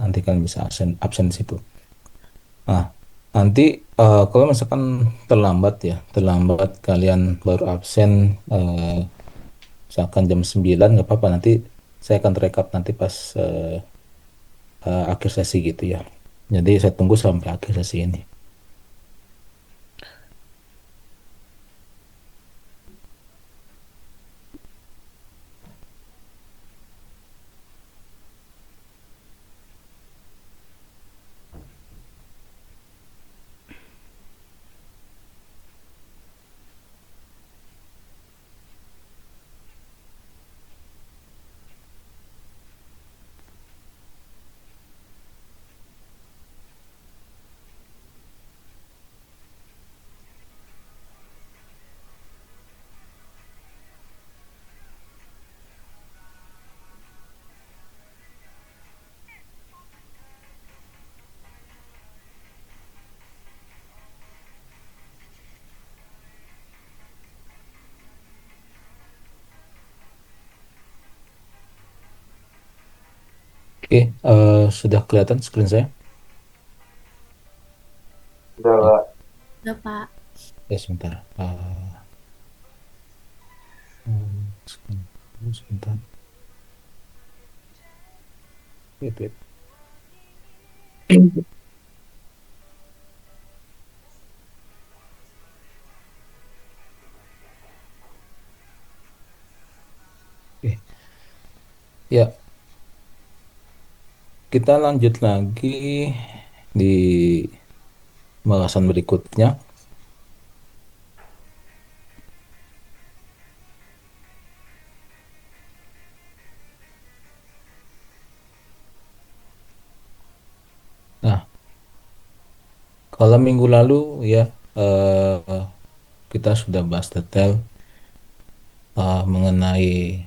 nanti kalian bisa absen absen di situ. Nah, nanti kalau misalkan terlambat kalian baru absen misalkan jam 9 nggak apa-apa, nanti saya akan rekap nanti pas akhir sesi gitu ya. Jadi saya tunggu sampai akhir sesi ini. Oke, sudah kelihatan screen saya? Udah, Ya, Pak. Udah, Pak. ya sebentar. Screen dulu sebentar. Wait, wait. Oke, ya kita lanjut lagi di pembahasan berikutnya. Nah, kalau minggu lalu ya kita sudah bahas detail mengenai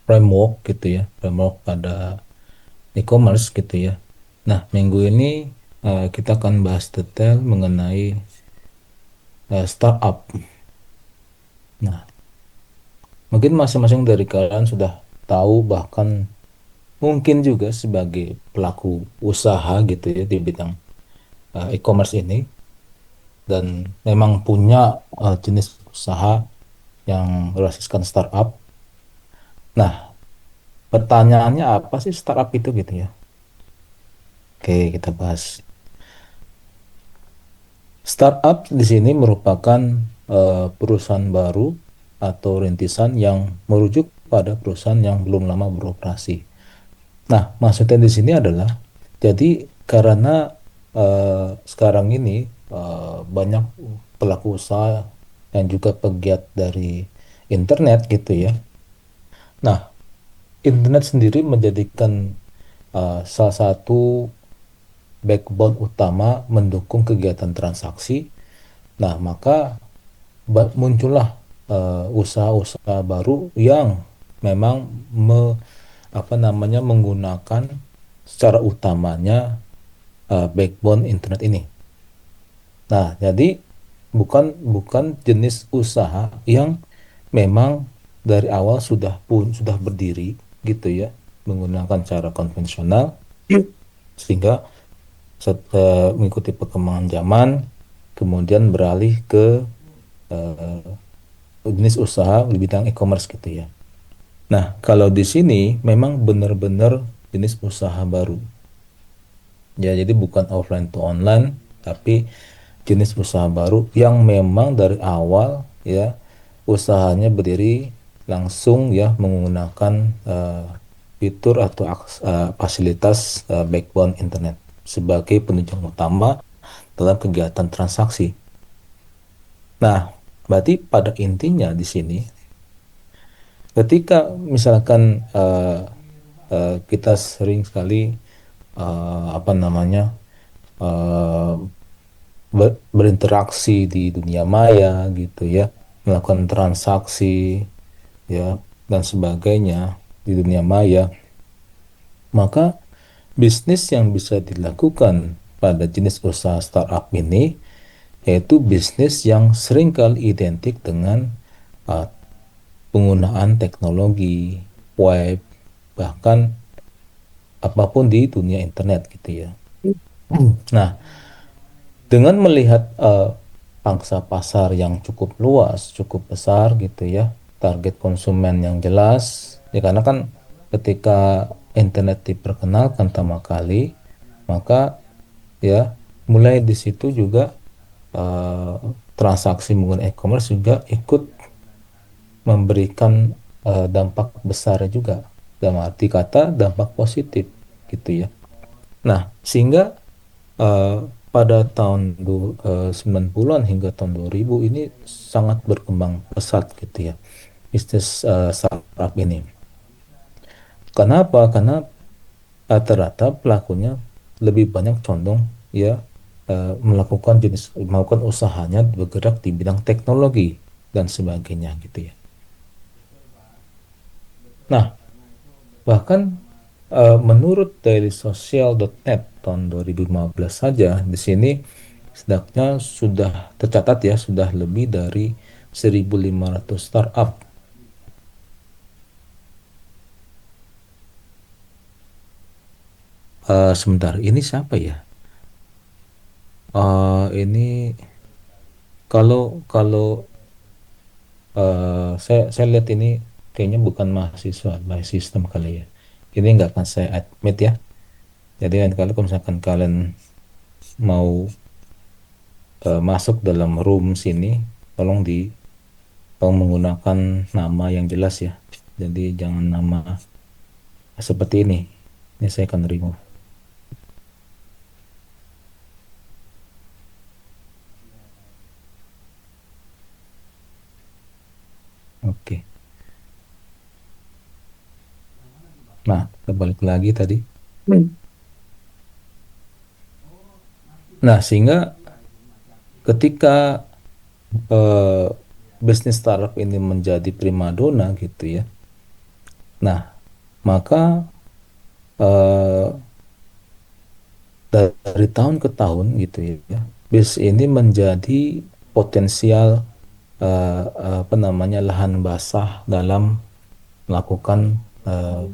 framework gitu ya, framework pada e-commerce gitu ya. Nah, minggu ini kita akan bahas detail mengenai startup. Nah, mungkin masing-masing dari kalian sudah tahu, bahkan mungkin juga sebagai pelaku usaha gitu ya di bidang e-commerce ini, dan memang punya jenis usaha yang berbasiskan startup. Nah, pertanyaannya apa sih startup itu gitu ya? Oke, kita bahas. Startup di sini merupakan perusahaan baru atau rintisan yang merujuk pada perusahaan yang belum lama beroperasi. Nah, maksudnya di sini adalah jadi karena sekarang ini banyak pelaku usaha yang juga pegiat dari internet gitu ya. Nah, internet sendiri menjadikan salah satu backbone utama mendukung kegiatan transaksi. Nah, maka muncullah usaha-usaha baru yang memang apa namanya menggunakan secara utamanya backbone internet ini. Nah, jadi bukan bukan jenis usaha yang memang dari awal sudah berdiri gitu ya, menggunakan cara konvensional sehingga mengikuti perkembangan zaman kemudian beralih ke eh, jenis usaha di bidang e-commerce gitu ya. Nah, kalau di sini memang benar-benar jenis usaha baru. Ya, jadi bukan offline to online, tapi jenis usaha baru yang memang dari awal ya usahanya berdiri langsung ya menggunakan fitur atau fasilitas backbone internet sebagai penunjang utama dalam kegiatan transaksi. Nah, berarti pada intinya di sini ketika misalkan kita sering sekali apa namanya eh, berinteraksi di dunia maya gitu ya, melakukan transaksi ya dan sebagainya di dunia maya, maka bisnis yang bisa dilakukan pada jenis usaha startup ini yaitu bisnis yang seringkali identik dengan uh, penggunaan teknologi web, bahkan apapun di dunia internet gitu ya. Nah, dengan melihat pangsa pasar yang cukup luas, cukup besar gitu ya, target konsumen yang jelas, ya karena kan ketika internet diperkenalkan pertama kali, maka ya mulai di situ juga eh, transaksi menggunakan e-commerce juga ikut memberikan dampak besar juga, dalam arti kata dampak positif gitu ya. Nah, sehingga eh, pada tahun 90-an hingga tahun 2000 ini sangat berkembang pesat gitu ya bisnis startup ini. Kenapa? Karena rata-rata pelakunya lebih banyak condong ya melakukan usahanya bergerak di bidang teknologi dan sebagainya gitu ya. Nah, bahkan menurut dailysocial.net tahun 2015 saja di sini setidaknya sudah tercatat ya sudah lebih dari 1.500 startup. Sebentar, ini siapa ya? Ini kalau kalau saya lihat ini kayaknya bukan mahasiswa by system kali ya. Ini nggak akan saya admit ya. Jadi lain kali kalau misalkan kalian mau masuk dalam room sini, tolong tolong menggunakan nama yang jelas ya. Jadi jangan nama seperti ini. Ini saya akan remove. Oke. Nah, kita balik lagi tadi. Nah, sehingga ketika eh, bisnis startup ini menjadi primadona gitu ya. Nah, maka eh, dari tahun ke tahun gitu ya, bis ini menjadi potensial apa namanya lahan basah dalam melakukan eh,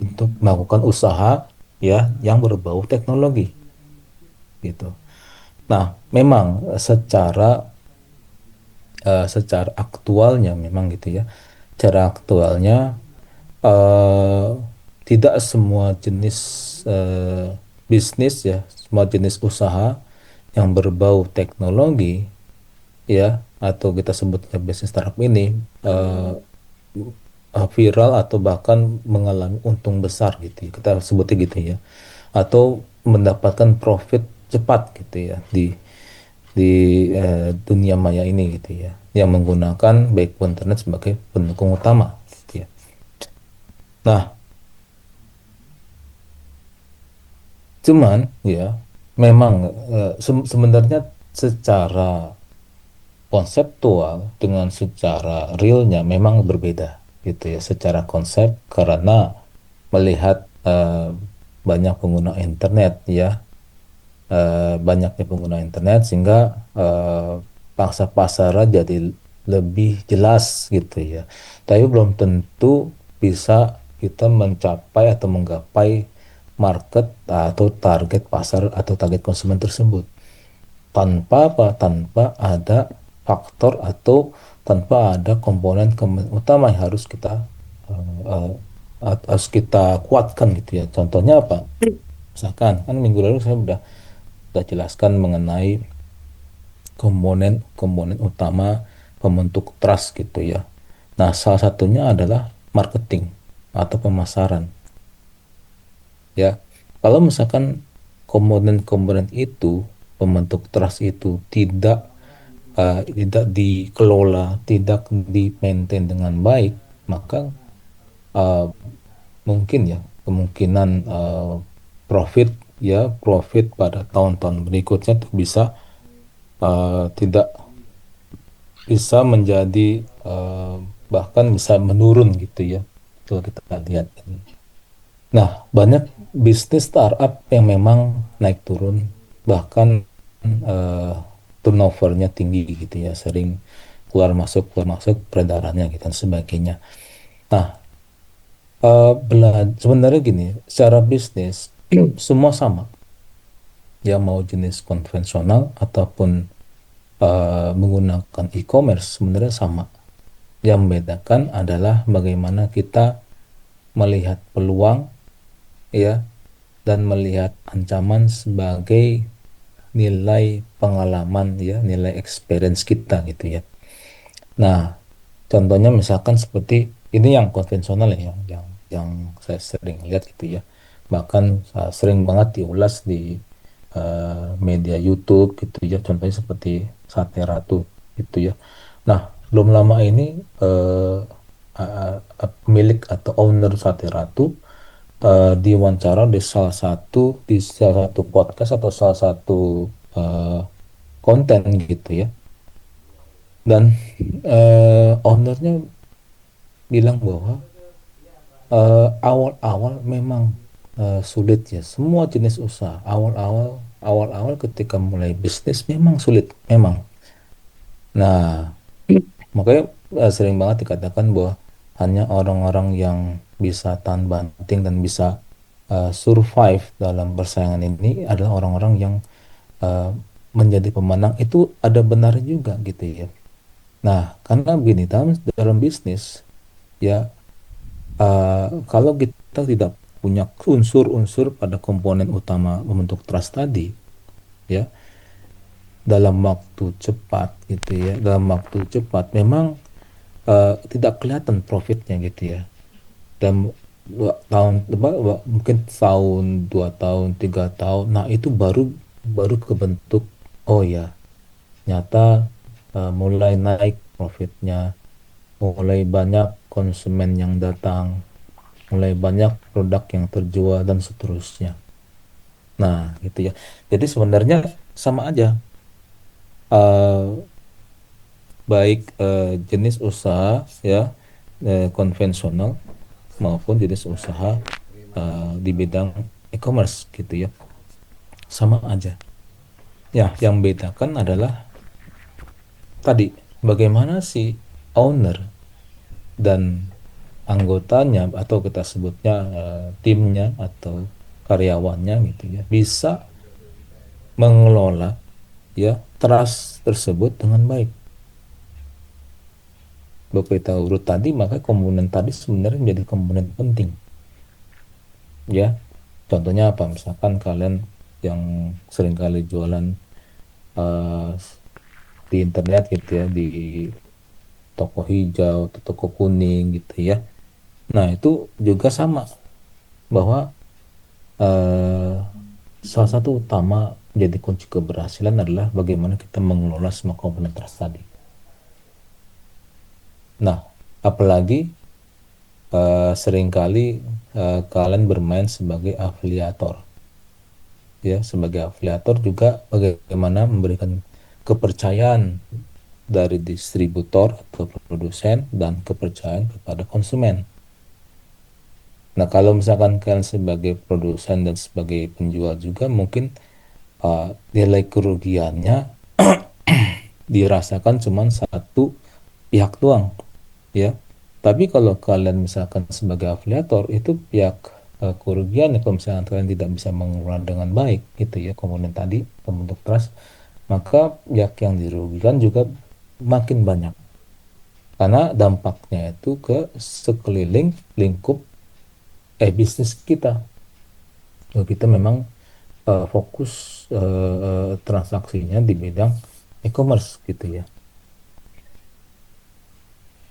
untuk melakukan usaha ya yang berbau teknologi gitu. Nah, memang secara aktualnya memang gitu ya. Secara aktualnya eh, tidak semua jenis eh, bisnis ya, semua jenis usaha yang berbau teknologi ya atau kita sebutnya bisnis startup ini eh, viral atau bahkan mengalami untung besar gitu ya. Kita sebutnya gitu ya. Atau mendapatkan profit cepat gitu ya di dunia maya ini gitu ya. Yang menggunakan backbone internet sebagai pendukung utama gitu ya. Nah, cuman ya memang sebenarnya secara konseptual dengan secara realnya memang berbeda gitu ya secara konsep karena melihat banyak pengguna internet ya banyaknya pengguna internet sehingga eh, pangsa pasarnya jadi lebih jelas gitu ya tapi belum tentu bisa kita mencapai atau menggapai market atau target pasar atau target konsumen tersebut tanpa apa? Tanpa ada faktor atau tanpa ada komponen utama yang eh, harus kita kuatkan gitu ya. Contohnya apa? Misalkan kan minggu lalu saya udah jelaskan mengenai komponen utama pembentuk trust gitu ya. Nah, salah satunya adalah marketing atau pemasaran ya. Kalau misalkan komponen-komponen itu pembentuk trust itu tidak dikelola, tidak di-maintain dengan baik, maka uh, mungkin ya kemungkinan profit profit pada tahun-tahun berikutnya itu bisa tidak bisa menjadi bahkan bisa menurun gitu ya kalau kita lihat. Nah, banyak bisnis startup yang memang naik turun bahkan eh, turnovernya tinggi gitu ya, sering keluar masuk peredarannya gitu dan sebagainya. Nah, Sebenarnya gini, secara bisnis semua sama, ya mau jenis konvensional ataupun menggunakan e-commerce sebenarnya sama. Yang membedakan adalah bagaimana kita melihat peluang, ya, dan melihat ancaman sebagai nilai pengalaman, ya, nilai experience kita gitu ya. Nah, contohnya misalkan seperti ini yang konvensional ya, yang saya sering lihat gitu ya. Bahkan sering banget diulas di media YouTube gitu ya. Contohnya seperti Sate Ratu gitu ya. Nah, belum lama ini pemilik atau owner Sate Ratu diwawancara di salah satu podcast atau salah satu eh, konten gitu ya. Dan ownernya bilang bahwa awal-awal memang sulit ya. Semua jenis usaha awal-awal ketika mulai bisnis memang sulit, memang. Nah, makanya sering banget dikatakan bahwa hanya orang-orang yang bisa tahan banting dan bisa survive dalam persaingan ini adalah orang-orang yang eh, menjadi pemenang. Itu ada benarnya juga gitu ya. Nah, karena begini, dalam bisnis ya, kalau kita tidak punya unsur-unsur pada komponen utama membentuk trust tadi, ya, dalam waktu cepat gitu ya, dalam waktu cepat memang tidak kelihatan profitnya gitu ya. Dan 2 tahun, mungkin tahun, 2 tahun, 3 tahun, nah itu baru baru kebentuk. Oh ya, nyata mulai naik profitnya, mulai banyak konsumen yang datang, mulai banyak produk yang terjual dan seterusnya. Nah, gitu ya. Jadi sebenarnya sama aja, eh, baik jenis usaha ya, konvensional maupun jenis usaha di bidang e-commerce gitu ya. Sama aja. Ya, yang bedakan adalah tadi bagaimana si owner dan anggotanya atau kita sebutnya timnya atau karyawannya gitu ya bisa mengelola, ya, trust tersebut dengan baik. Bapak kita urut tadi, maka komponen tadi sebenarnya menjadi komponen penting, ya. Contohnya apa? Misalkan kalian yang sering kali jualan eh, di internet gitu ya, di toko hijau atau toko kuning gitu ya. Nah, itu juga sama, bahwa eh, salah satu utama jadi kunci keberhasilan adalah bagaimana kita mengelola semua komponen trust tadi. Nah, apalagi seringkali kalian bermain sebagai afiliator, ya, sebagai afiliator juga bagaimana memberikan kepercayaan dari distributor atau produsen dan kepercayaan kepada konsumen. Nah, kalau misalkan kalian sebagai produsen dan sebagai penjual juga mungkin nilai kerugiannya dirasakan cuma satu pihak doang, ya. Tapi kalau kalian misalkan sebagai afiliator, itu pihak kerugian ya, kalau misalkan kalian tidak bisa mengelola dengan baik gitu ya komponen tadi pembentuk trust, maka pihak yang dirugikan juga makin banyak, karena dampaknya itu ke sekeliling lingkup bisnis kita. Kalau kita memang fokus transaksinya di bidang e-commerce gitu ya.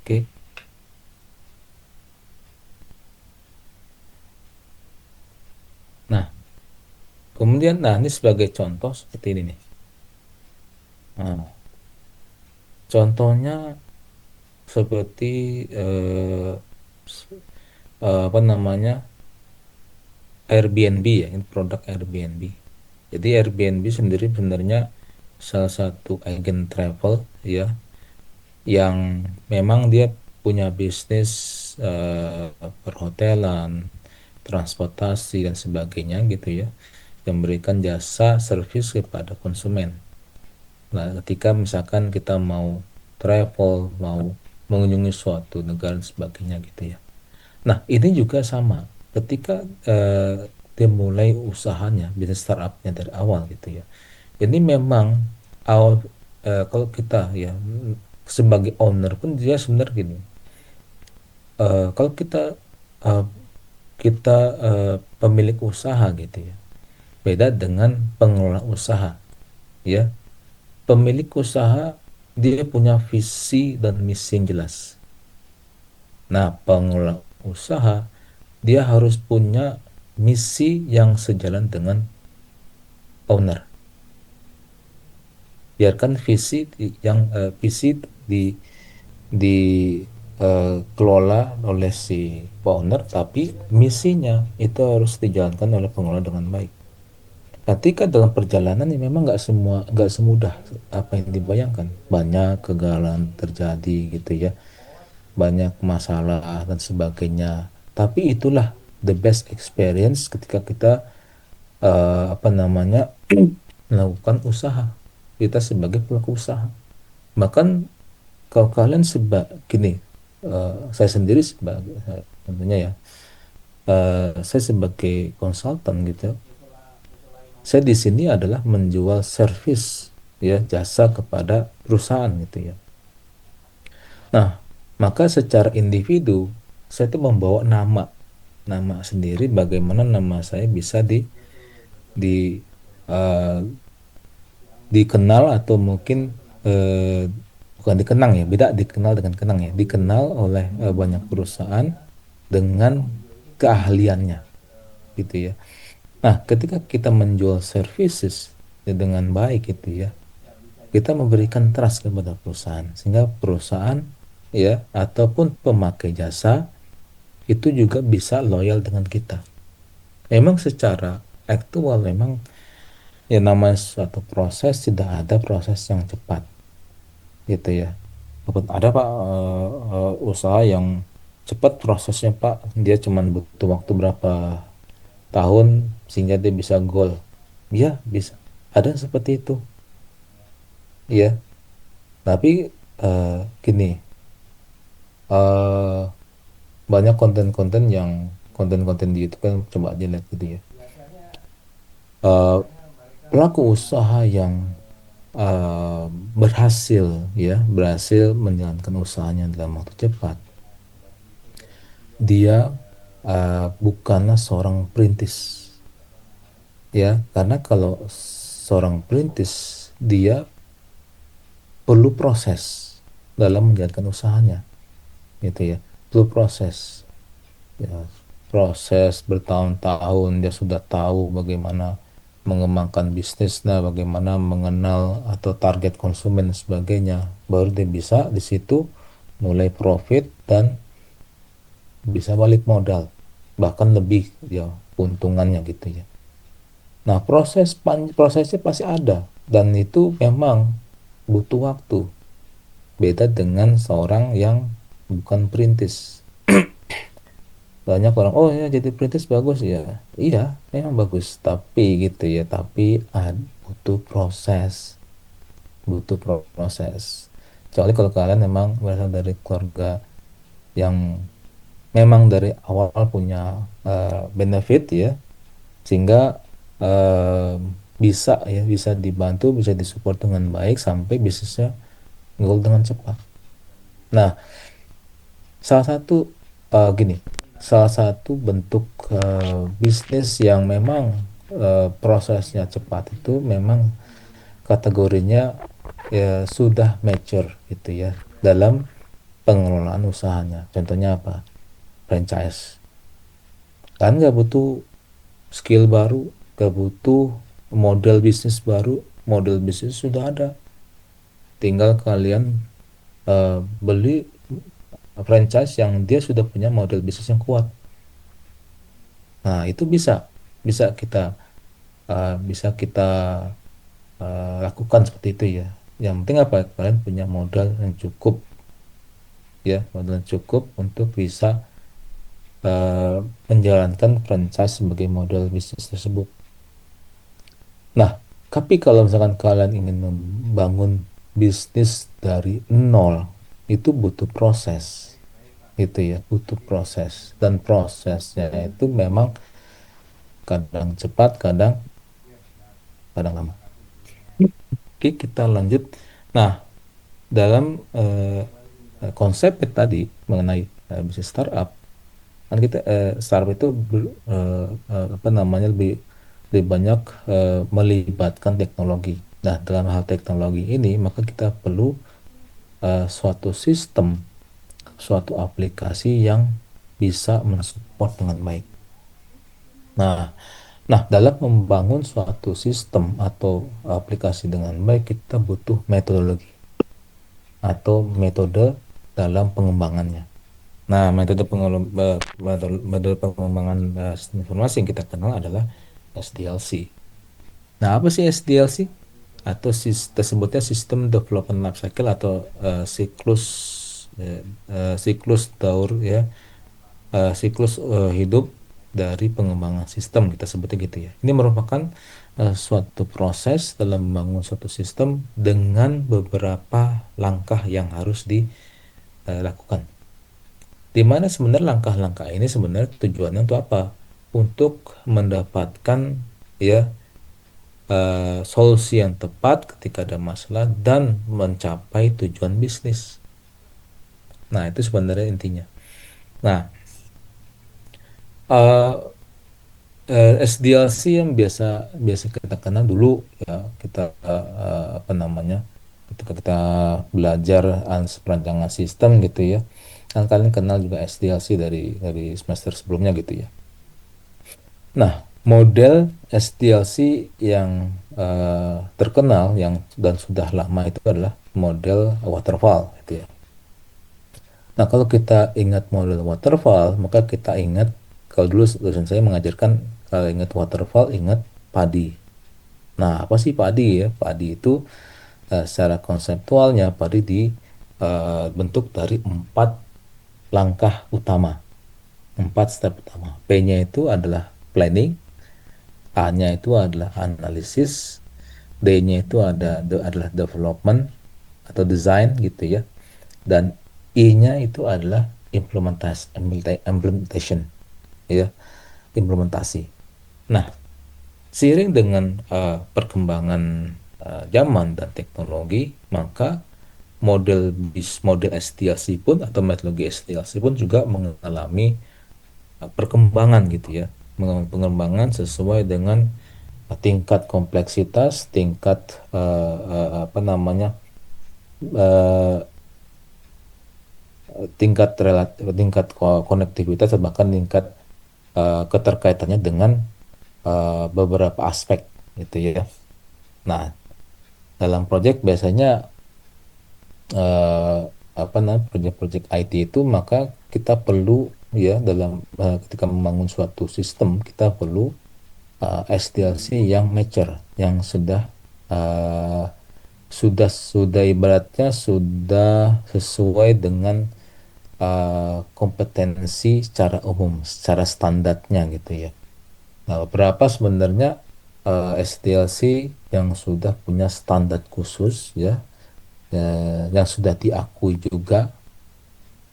Oke. Nah, kemudian, nah, ini sebagai contoh seperti ini nih. Nah, contohnya seperti eh, s- apa namanya, Airbnb ya, ini produk Airbnb. Jadi Airbnb sendiri sebenarnya salah satu agen travel ya, yang memang dia punya bisnis perhotelan, transportasi dan sebagainya gitu ya, yang memberikan jasa servis kepada konsumen. Nah, ketika misalkan kita mau travel, mau mengunjungi suatu negara dan sebagainya gitu ya. Nah, ini juga sama. Ketika dia mulai usahanya, bisnis startupnya dari awal gitu ya. Ini memang awal kalau kita ya sebagai owner pun dia sebenarnya gini. Kalau eh, kita pemilik usaha gitu ya, beda dengan pengelola usaha ya. Pemilik usaha dia punya visi dan misi yang jelas. Nah, pengelola usaha dia harus punya misi yang sejalan dengan owner. Biarkan visi dikelola oleh si owner, tapi misinya itu harus dijalankan oleh pengelola dengan baik. Ketika dalam perjalanan ini memang nggak semudah apa yang dibayangkan. Banyak kegagalan terjadi gitu ya, banyak masalah dan sebagainya. Tapi itulah the best experience ketika kita apa namanya melakukan usaha. Kita sebagai pelaku usaha. Bahkan kalau kalian gini, saya sendiri sebagai tentunya ya, saya sebagai konsultan gitu, saya di sini adalah menjual service ya jasa kepada perusahaan gitu ya. Nah, maka secara individu saya itu membawa nama sendiri, bagaimana nama saya bisa di eh, dikenal atau mungkin eh, bukan dikenang ya, beda dikenal dengan kenang ya, dikenal oleh banyak perusahaan dengan keahliannya gitu ya. Nah, ketika kita menjual services ya dengan baik gitu ya, kita memberikan trust kepada perusahaan sehingga perusahaan ya ataupun pemakai jasa itu juga bisa loyal dengan kita. Memang secara aktual memang ya namanya suatu proses tidak ada proses yang cepat gitu ya. Ada Pak usaha yang cepat prosesnya Pak, dia cuma butuh waktu berapa tahun sehingga dia bisa goal. Ya bisa, ada seperti itu ya. Tapi eh, gini, eh, banyak konten-konten di YouTube kan, coba aja lihat gitu ya. Eh, Pelaku usaha yang eh, berhasil menjalankan usahanya dalam waktu cepat, dia bukanlah seorang perintis ya, karena kalau seorang perintis dia perlu proses dalam menjalankan usahanya gitu ya, perlu proses ya, proses bertahun-tahun dia sudah tahu bagaimana mengembangkan bisnisnya, bagaimana mengenal atau target konsumen dan sebagainya, baru dia bisa di situ mulai profit dan bisa balik modal bahkan lebih ya keuntungannya gitu ya. Nah, prosesnya pasti ada dan itu memang butuh waktu. Beda dengan seorang yang bukan perintis. Banyak orang, oh ya jadi perintis bagus ya. Iya, memang bagus. Tapi gitu ya, tapi butuh proses, butuh proses. Kecuali kalau kalian memang berasal dari keluarga yang memang dari awal punya benefit ya, sehingga eh, bisa dibantu, bisa disupport dengan baik sampai bisnisnya goal dengan cepat. Nah, salah satu gini, salah satu bentuk bisnis yang memang prosesnya cepat itu memang kategorinya ya sudah mature gitu ya dalam pengelolaan usahanya. Contohnya apa? Franchise. Kan nggak butuh skill baru, nggak butuh model bisnis baru, model bisnis sudah ada. Tinggal kalian beli franchise yang dia sudah punya model bisnis yang kuat. Nah, itu bisa kita lakukan seperti itu ya. Yang penting apa? Kalian punya modal yang cukup ya, modal yang cukup untuk bisa eh, menjalankan franchise sebagai model bisnis tersebut. Nah, tapi kalau misalkan kalian ingin membangun bisnis dari nol, itu butuh proses. gitu ya, butuh proses dan prosesnya itu memang kadang cepat, kadang kadang lama. Oke, kita lanjut. Nah, dalam konsep tadi mengenai bisnis startup, kan kita startup itu apa namanya lebih banyak melibatkan teknologi. Nah, dalam hal teknologi ini, maka kita perlu suatu sistem, suatu aplikasi yang bisa mensupport dengan baik. Nah, dalam membangun suatu sistem atau aplikasi dengan baik, kita butuh metodologi atau metode dalam pengembangannya. Nah, metode pengembangan sistem informasi yang kita kenal adalah SDLC. Nah, apa sih SDLC? Atau tersebutnya System Development Life Cycle atau siklus eh, siklus daur ya, siklus hidup dari pengembangan sistem, kita sebutnya gitu ya. Ini merupakan suatu proses dalam membangun suatu sistem dengan beberapa langkah yang harus dilakukan. Di mana sebenarnya langkah-langkah ini sebenarnya tujuannya untuk apa? Untuk mendapatkan ya solusi yang tepat ketika ada masalah dan mencapai tujuan bisnis. Nah, itu sebenarnya intinya. Nah, eh, SDLC yang biasa biasa kita kenal dulu ya, kita apa namanya, ketika kita belajar perancangan sistem gitu ya, kan kalian kenal juga SDLC dari semester sebelumnya gitu ya. Nah, model SDLC yang terkenal yang dan sudah lama itu adalah model waterfall gitu ya. Nah, kalau kita ingat model waterfall, maka kita ingat, kalau dulu dosen saya mengajarkan, kalau ingat waterfall, ingat padi. Nah, apa sih padi ya? Padi itu secara konseptualnya padi dibentuk dari 4 langkah utama, 4 step utama. P-nya itu adalah planning, A-nya itu adalah analisis, D-nya itu adalah development atau design gitu ya. Dan I-nya itu adalah implementation ya, implementasi. Nah, seiring dengan perkembangan zaman dan teknologi, maka model SDLC pun atau metodologi SDLC pun juga mengalami perkembangan gitu ya, pengembangan sesuai dengan tingkat kompleksitas, tingkat apa namanya, eh, tingkat konektivitas, bahkan tingkat keterkaitannya dengan beberapa aspek gitu ya. Nah, dalam proyek biasanya eh, apa namanya, proyek-proyek IT itu, maka kita perlu ya, ketika membangun suatu sistem, kita perlu SDLC yang mature, yang eh, sudah ibaratnya sudah sesuai dengan kompetensi secara umum, secara standarnya gitu ya. Nah, beberapa sebenarnya SDLC yang sudah punya standar khusus ya, yang sudah diakui juga.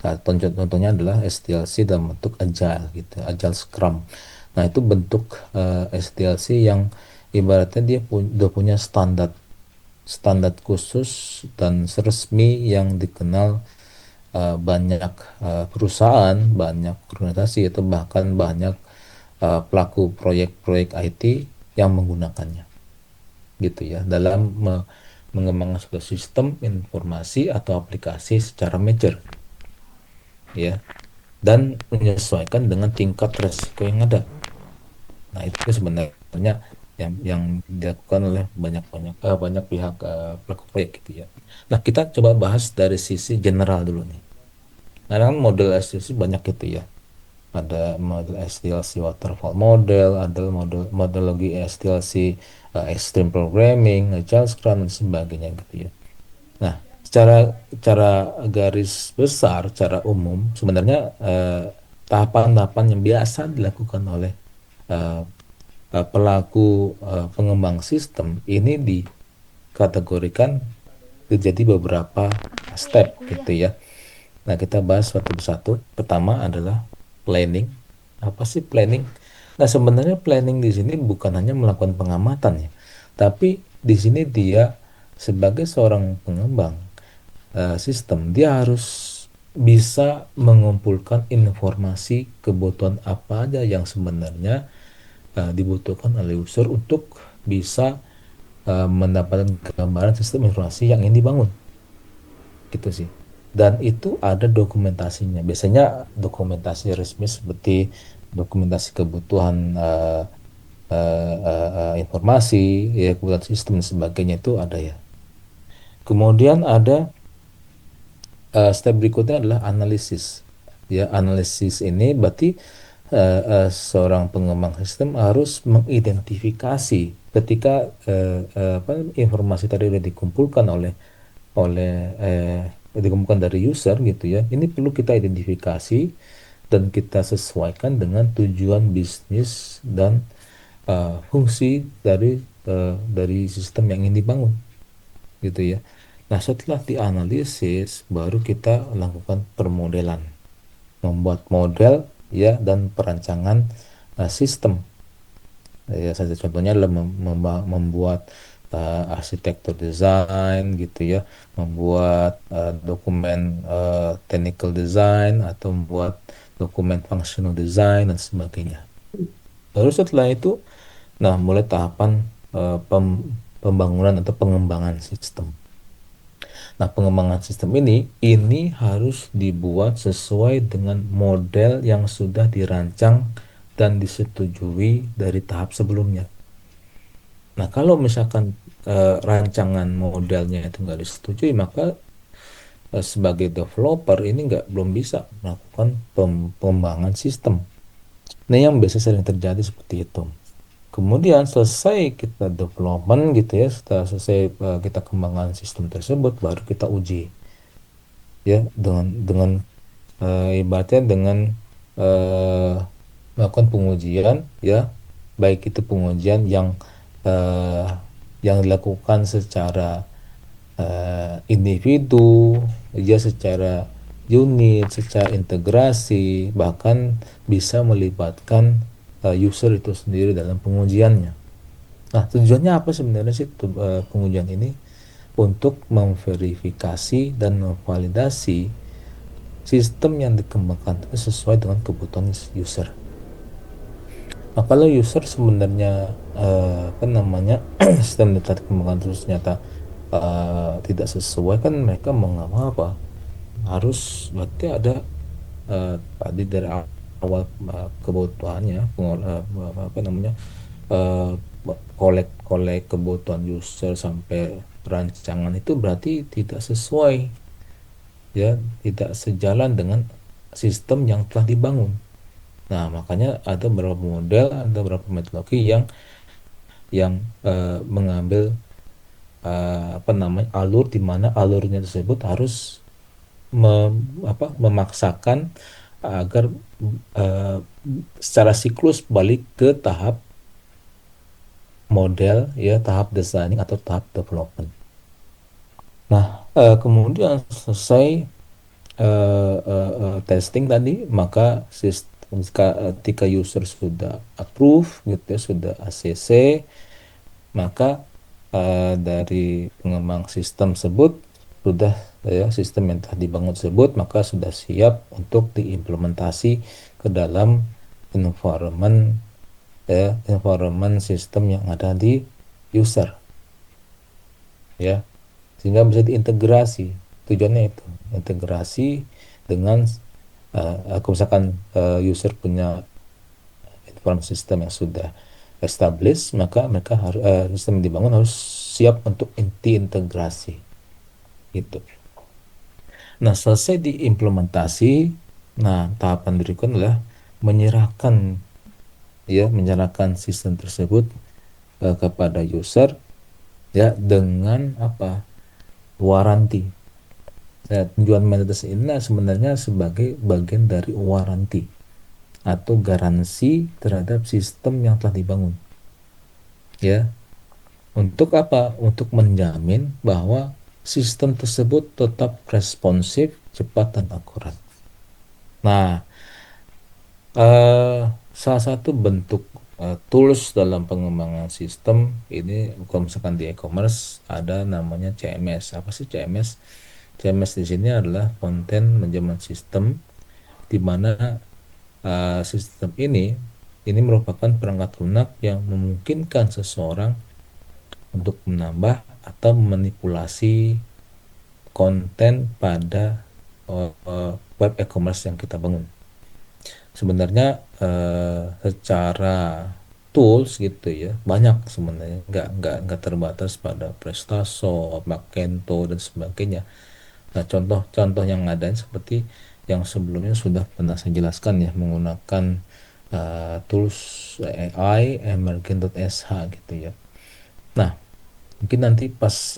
Nah, contohnya adalah SDLC dalam bentuk agile gitu, agile scrum. Nah, itu bentuk SDLC yang ibaratnya dia udah punya standar standar khusus dan resmi yang dikenal banyak perusahaan, banyak organisasi, atau bahkan banyak pelaku proyek-proyek IT yang menggunakannya gitu ya, dalam mengembangkan suatu sistem informasi atau aplikasi secara mature ya, dan menyesuaikan dengan tingkat resiko yang ada. Nah, itu sebenarnya yang dilakukan oleh banyak pihak pelaku proyek gitu ya. Nah, kita coba bahas dari sisi general dulu nih. Nah, kan model SDLC banyak gitu ya. Ada model SDLC waterfall model, ada modelogi SDLC extreme programming, agile scrum dan sebagainya gitu ya. Nah, secara secara garis besar, secara umum sebenarnya tahapan-tahapan yang biasa dilakukan oleh eh, pelaku pengembang sistem ini dikategorikan menjadi beberapa step gitu ya. Nah, kita bahas satu persatu. Pertama adalah planning. Apa sih planning? Nah, sebenarnya planning di sini bukan hanya melakukan pengamatan ya, tapi di sini dia sebagai seorang pengembang sistem, dia harus bisa mengumpulkan informasi kebutuhan apa aja yang sebenarnya dibutuhkan oleh user untuk bisa mendapatkan gambaran sistem informasi yang ingin dibangun gitu sih. Dan itu ada dokumentasinya. Biasanya dokumentasi resmi seperti dokumentasi kebutuhan informasi, ya kebutuhan sistem dan sebagainya itu ada ya. Kemudian ada step berikutnya adalah analisis. Ya, analisis ini berarti seorang pengembang sistem harus mengidentifikasi ketika apa, informasi tadi sudah dikumpulkan oleh dikumpulkan dari user gitu ya. Ini perlu kita identifikasi dan kita sesuaikan dengan tujuan bisnis dan fungsi dari sistem yang ingin dibangun gitu ya. Nah, setelah dianalisis baru kita lakukan permodelan, membuat model ya dan perancangan sistem. Ya, salah satu contohnya adalah membuat arsitektur desain gitu ya, membuat dokumen technical design atau membuat dokumen functional design dan sebagainya. Baru setelah itu, nah mulai tahapan pembangunan atau pengembangan sistem. Nah, pengembangan sistem ini harus dibuat sesuai dengan model yang sudah dirancang dan disetujui dari tahap sebelumnya. Nah, kalau misalkan rancangan modelnya itu nggak disetujui, maka sebagai developer ini belum bisa melakukan pengembangan sistem. Nah, yang biasa sering terjadi seperti itu. Kemudian selesai kita development gitu ya, setelah selesai kita kembangkan sistem tersebut, baru kita uji ya dengan ibaratnya dengan eh, melakukan pengujian ya, baik itu pengujian eh, yang dilakukan secara individu ya, secara unit, secara integrasi, bahkan bisa melibatkan user itu sendiri dalam pengujiannya. Nah, tujuannya apa sebenarnya sih pengujian ini? Untuk memverifikasi dan memvalidasi sistem yang dikembangkan itu sesuai dengan kebutuhan user. Nah, kalau user sebenarnya apa namanya sistem yang telah dikembangkan terus ternyata tidak sesuai, kan mereka mau nggak mau apa? Harus berarti ada tadi dari awal kebutuhannya, apa namanya eh, kolek kebutuhan user sampai rancangan itu berarti tidak sesuai ya, tidak sejalan dengan sistem yang telah dibangun. Nah, makanya ada beberapa model, ada beberapa metodologi yang mengambil apa namanya alur, di mana alurnya tersebut harus memaksakan agar eh, secara siklus balik ke tahap model ya, tahap designing atau tahap development. Nah, kemudian selesai testing tadi, maka ketika user sudah approve gitu ya, sudah ACC, maka dari pengembang sistem tersebut sudah ya, sistem yang telah dibangun tersebut maka sudah siap untuk diimplementasi ke dalam environment environment sistem yang ada di user ya, sehingga bisa diintegrasi. Tujuannya itu integrasi dengan aku misalkan user punya informasi sistem yang sudah established, maka mereka harus sistem yang dibangun harus siap untuk diintegrasi gitu. Nah, selesai diimplementasi, nah tahapan berikutnya adalah menyerahkan menyerahkan sistem tersebut kepada user ya, dengan apa? Waranti. Nah, tujuan maintenance ini sebenarnya sebagai bagian dari waranti atau garansi terhadap sistem yang telah dibangun. Ya, untuk apa? Untuk menjamin bahwa sistem tersebut tetap responsif, cepat, dan akurat. Nah, eh, salah satu bentuk tools dalam pengembangan sistem ini, kalau misalkan di e-commerce ada namanya CMS. Apa sih CMS? CMS di sini adalah Content Management System, di mana sistem ini merupakan perangkat lunak yang memungkinkan seseorang untuk menambah atau memanipulasi konten pada web e-commerce yang kita bangun. Sebenarnya secara tools gitu ya banyak sebenarnya, nggak terbatas pada Prestaso, Magento dan sebagainya. Nah, contoh-contoh yang ada seperti yang sebelumnya sudah pernah saya jelaskan ya, menggunakan tools AI Emergent.sh gitu ya. Nah, mungkin nanti pas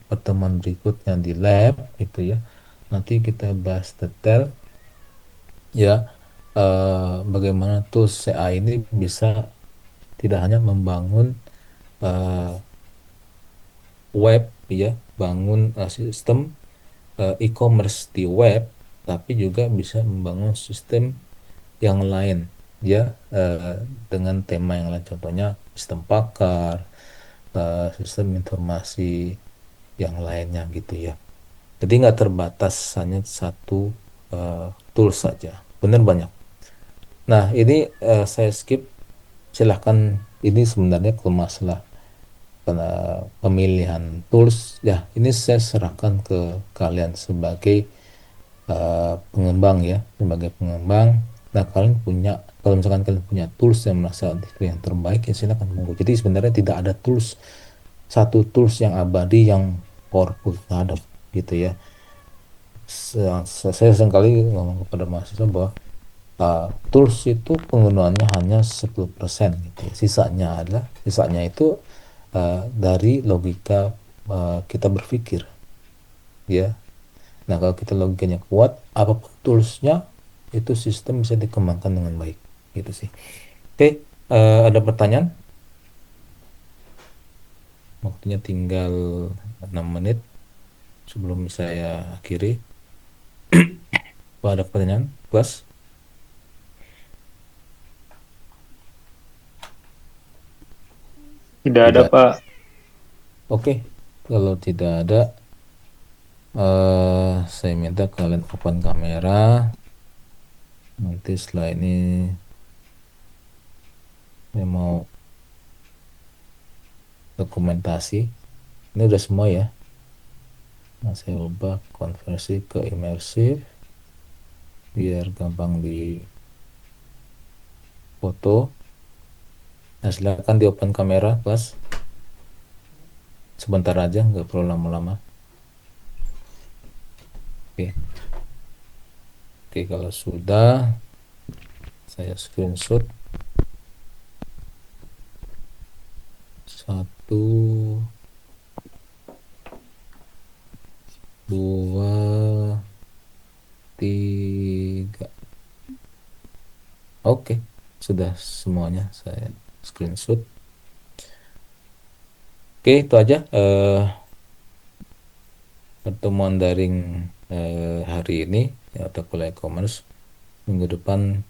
pertemuan berikutnya di lab gitu ya, nanti kita bahas detail ya, bagaimana tools AI ini bisa tidak hanya membangun eh, web ya, bangun sistem e-commerce di web, tapi juga bisa membangun sistem yang lain ya, dengan tema yang lain, contohnya sistem pakar, sistem informasi yang lainnya gitu ya. Jadi nggak terbatas hanya satu tools saja, benar banyak. Nah, ini saya skip, silahkan. Ini sebenarnya kalau masalah pemilihan tools ya, ini saya serahkan ke kalian sebagai pengembang ya, sebagai pengembang. Nah, kalian punya, kalau misalkan kalian punya tools yang merasa itu yang terbaik, ya silakan monggo. Jadi sebenarnya tidak ada tools, satu tools yang abadi yang powerful, nggak ada gitu ya. Saya seringkali ngomong kepada mahasiswa bahwa tools itu penggunaannya hanya 10% gitu ya. Sisanya itu dari logika kita berpikir ya. Nah, kalau kita logikanya kuat, apapun toolsnya itu sistem bisa dikembangkan dengan baik gitu sih. Oke, ada pertanyaan? Waktunya tinggal 6 menit sebelum saya akhiri. Apa ada pertanyaan, kelas? Tidak ada, Tidak. Pak. Oke, kalau tidak ada, saya minta kalian open kamera. Nanti setelah ini saya mau dokumentasi. Ini udah semua ya. Nah, saya ubah konversi ke imersif biar gampang di foto. Nah, silakan di open kamera, kelas. Sebentar aja, nggak perlu lama-lama. Oke, oke, kalau sudah, saya screenshot. Satu, dua, tiga. Oke, sudah semuanya saya screenshot. Oke, itu aja pertemuan daring hari ini ya, atau kuliah e-commerce. Minggu depan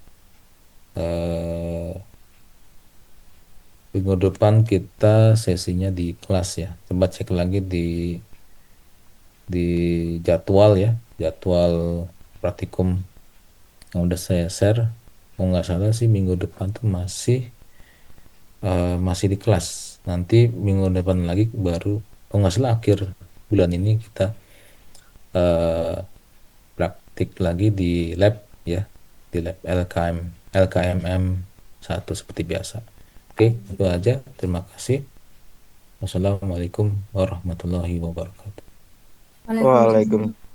eh, minggu depan kita sesinya di kelas ya. Coba cek lagi di jadwal ya, jadwal praktikum yang udah saya share. Mau nggak salah sih minggu depan tuh masih di kelas. Nanti minggu depan lagi baru, kalau nggak salah akhir bulan ini kita eh, praktik lagi di lab ya, di lab LKMM 1 seperti biasa. Oke, itu aja. Terima kasih. Wassalamualaikum warahmatullahi wabarakatuh. Waalaikumsalam. Waalaikumsalam.